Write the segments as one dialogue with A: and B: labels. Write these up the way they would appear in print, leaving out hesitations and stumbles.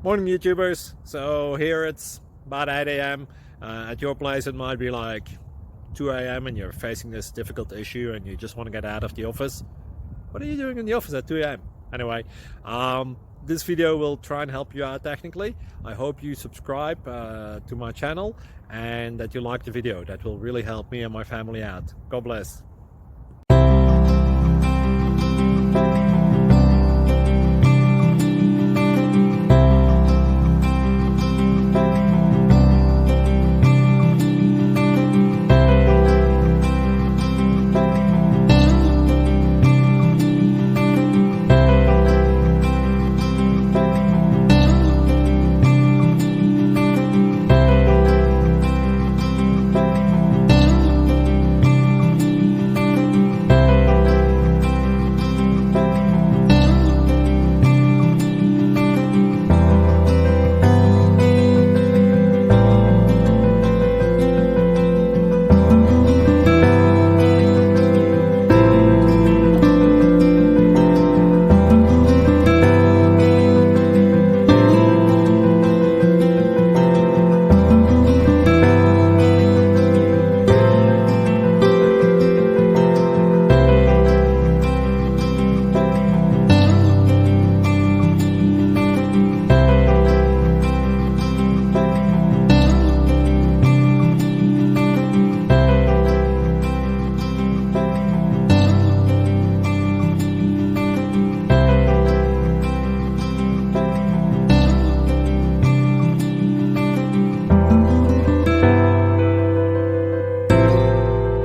A: Morning YouTubers. So here it's about 8 a.m. At your place it might be like 2 a.m. and you're facing this difficult issue and you just want to get out of the office. What are you doing in the office at 2 a.m.? Anyway, this video will try and help you out technically. I hope you subscribe to my channel and that you like the video. That will really help me and my family out. God bless.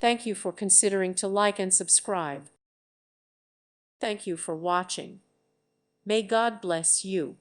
B: Thank you for considering to like and subscribe. Thank you for watching. May God bless you.